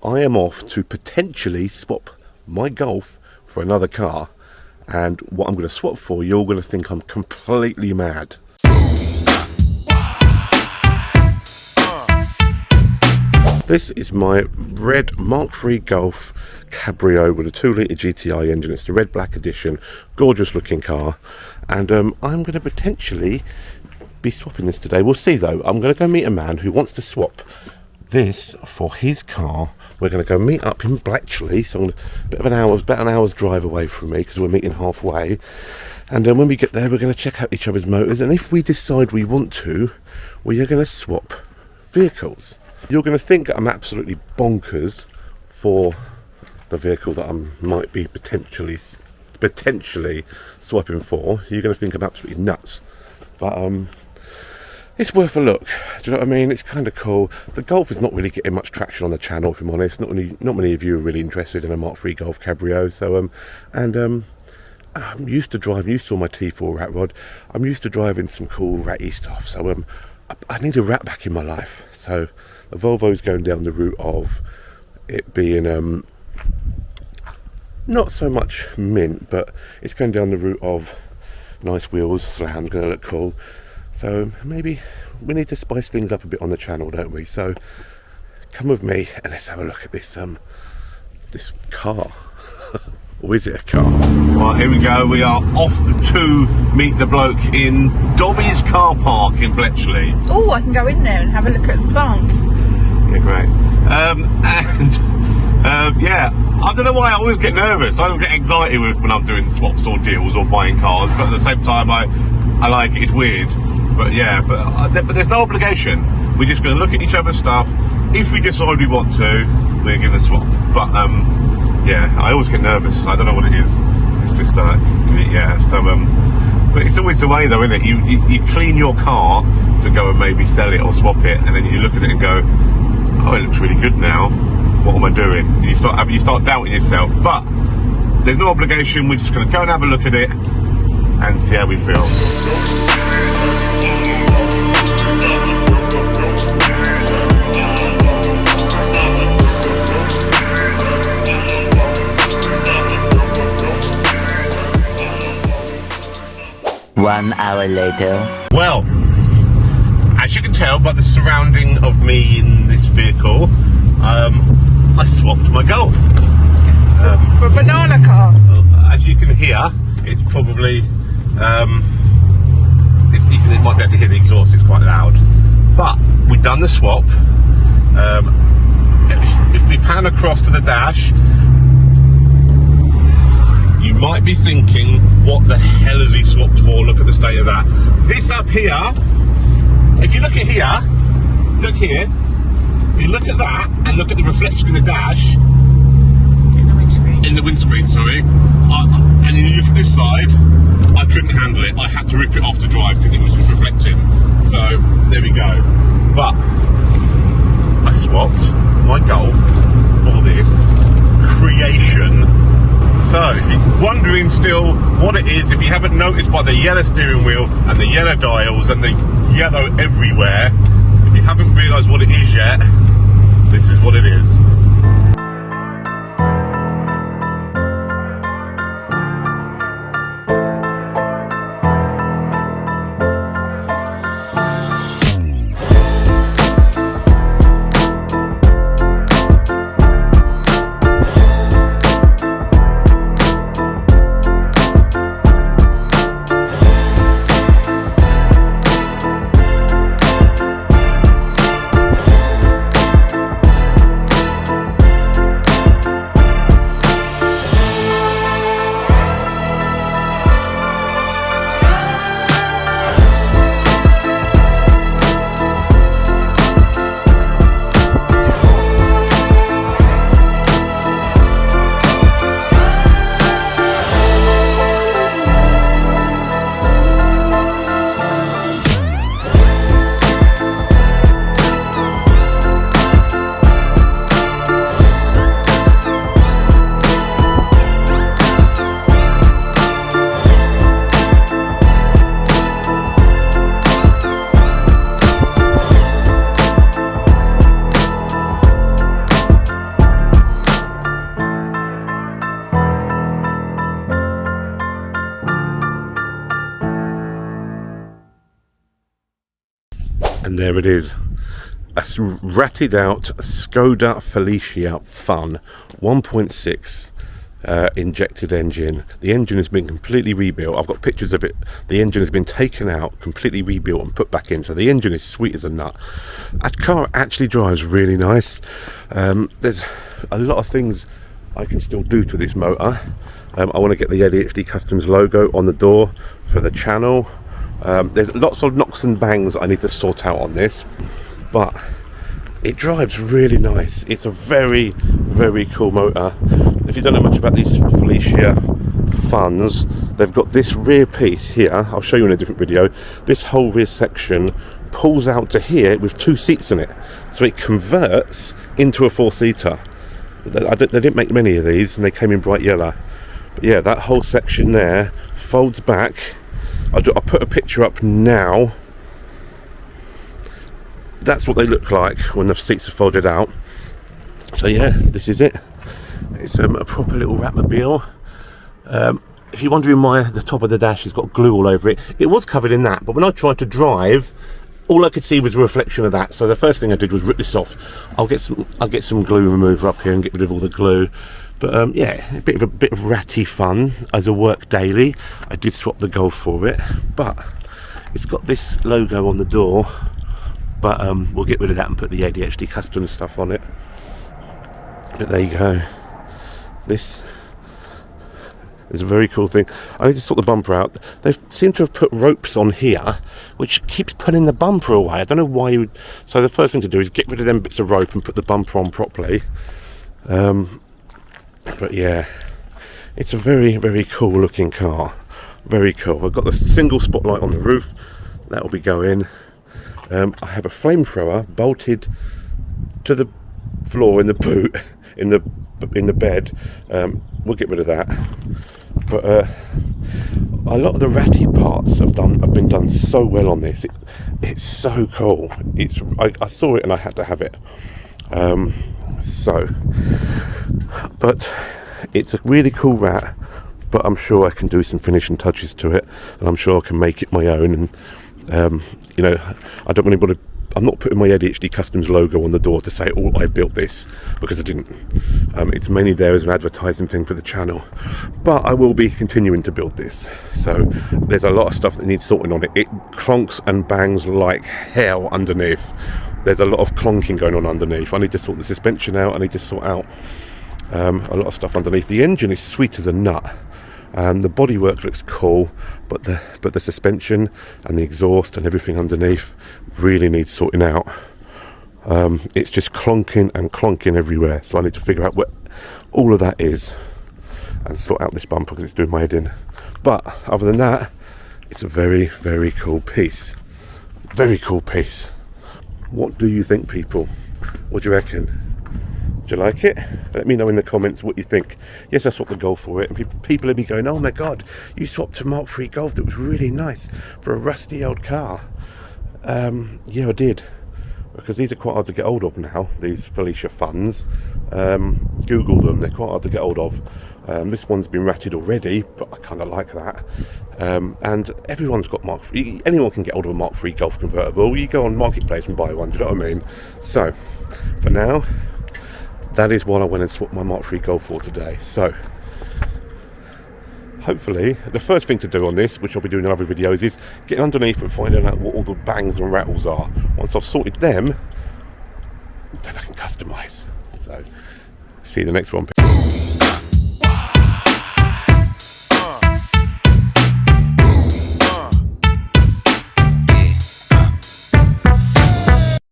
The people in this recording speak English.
I am off to potentially swap my Golf for another car, and what I'm going to swap for, you're going to think I'm completely mad. This is my red Mark III Golf Cabrio with a 2-litre GTI engine. It's the red black edition, gorgeous looking car, and I'm going to potentially be swapping this today. We'll see though. I'm going to go meet a man who wants to swap this for his car. We're going to go meet up in Bletchley, so about an hour's drive away from me, because we're meeting halfway. And when we get there, we're going to check out each other's motors, and if we decide we want to, we are going to swap vehicles. You're going to think I'm absolutely bonkers for the vehicle that I might be potentially swapping for. You're going to think I'm absolutely nuts, but it's worth a look. Do you know what I mean? It's kind of cool. The Golf is not really getting much traction on the channel, if I'm honest. Not many of you are really interested in a Mark III Golf Cabrio. So I'm used to driving. You saw my T4 rat rod. I'm used to driving some cool ratty stuff. So I need a rat back in my life. So the Volvo's going down the route of it being not so much mint, but it's going down the route of nice wheels, slammed, going to look cool. So maybe we need to spice things up a bit on the channel, don't we? So come with me and let's have a look at this this car. Or is it a car? Right, here we go. We are off to meet the bloke in Dobby's car park in Bletchley. Oh, I can go in there and have a look at the plants. Yeah, great. Yeah, I don't know why I always get nervous. I don't get anxiety when I'm doing swaps or deals or buying cars, but at the same time I like it. It's weird. But yeah, but there's no obligation. We're just going to look at each other's stuff. If we decide we want to, we're going to swap. But yeah, I always get nervous. I don't know what it is. It's just yeah. So but it's always the way though, isn't it? You clean your car to go and maybe sell it or swap it, and then you look at it and go, oh, it looks really good now. What am I doing? And you start doubting yourself. But there's no obligation. We're just going to go and have a look at it and see how we feel. 1 hour later. Well, as you can tell by the surrounding of me in this vehicle, I swapped my Golf. For a banana car. As you can hear, it's probably, you might be able to hear the exhaust, it's quite loud. But we've done the swap. If we pan across to the dash, you might be thinking, what the hell has he swapped for? Look at the state of that. This up here, if you look at here, look here, if you look at that and look at the reflection in the dash, in the windscreen, sorry, and you look at this side, I couldn't handle it. I had to rip it off to drive because it was just reflecting. So there we go. But I swapped my Golf for this creation. So if you're wondering still what it is, if you haven't noticed by the yellow steering wheel and the yellow dials and the yellow everywhere, if you haven't realised what it is yet, this is what it is. there it is. A ratted out Skoda Felicia Fun 1.6 injected engine. The engine has been completely rebuilt. I've got pictures of it. The engine has been taken out, completely rebuilt and put back in, so the engine is sweet as a nut. That car actually drives really nice. There's a lot of things I can still do to this motor. I want to get the ADHD Customs logo on the door for the channel. There's lots of knocks and bangs I need to sort out on this, but it drives really nice. It's a very, very cool motor. If you don't know much about these Felicia Funs, they've got this rear piece here. I'll show you in a different video. This whole rear section pulls out to here with 2 seats in it, so it converts into a 4-seater. They didn't make many of these, and they came in bright yellow. But yeah, that whole section there folds back. I'll put a picture up now. That's what they look like when the seats are folded out. So yeah, this is it. It's a proper little Ratmobile. If you're wondering why the top of the dash has got glue all over it, it was covered in that, but when I tried to drive, all I could see was a reflection of that. So the first thing I did was rip this off. I'll get some glue remover up here and get rid of all the glue. But yeah, a bit of ratty fun as a work daily. I did swap the Golf for it, but it's got this logo on the door. But we'll get rid of that and put the ADHD Customs stuff on it. But there you go. This is a very cool thing. I need to sort the bumper out. They seem to have put ropes on here, which keeps pulling the bumper away. I don't know why you would. So the first thing to do is get rid of them bits of rope and put the bumper on properly. But yeah, it's a very, very cool looking car. Very cool. I've got the single spotlight on the roof. That will be going. I have a flamethrower bolted to the floor in the boot, in the bed. We'll get rid of that. But a lot of the ratty parts have been done so well on this. It's so cool. I saw it and I had to have it. But it's a really cool rat. But I'm sure I can do some finishing touches to it, and I'm sure I can make it my own. And you know, I don't really want to. I'm not putting my ADHD Customs logo on the door to say, "Oh, I built this," because I didn't. It's mainly there as an advertising thing for the channel. But I will be continuing to build this. So there's a lot of stuff that needs sorting on it. It clunks and bangs like hell underneath. There's a lot of clunking going on underneath. I need to sort the suspension out. I need to sort out a lot of stuff underneath. The engine is sweet as a nut. The bodywork looks cool, but the suspension and the exhaust and everything underneath really needs sorting out. It's just clunking and clunking everywhere, so I need to figure out what all of that is and sort out this bumper because it's doing my head in. But other than that, it's a very, very cool piece. Very cool piece. What do you think, people? What do you reckon? Do you like it? Let me know in the comments what you think. Yes, I swapped the Golf for it, and people will be going, "Oh my god, you swapped a Mark 3 Golf that was really nice for a rusty old car." Yeah, I did, because these are quite hard to get hold of now, these Felicia Funs. Google them, they're quite hard to get hold of. This one's been ratted already, but I kind of like that. And everyone's got Mark 3. Anyone can get hold of a Mark 3 Golf convertible. You go on Marketplace and buy one, do you know what I mean? So, for now, that is what I went and swapped my Mark 3 Golf for today. So, hopefully, the first thing to do on this, which I'll be doing in other videos, is get underneath and finding out what all the bangs and rattles are. Once I've sorted them, then I can customise. So, see you in the next one.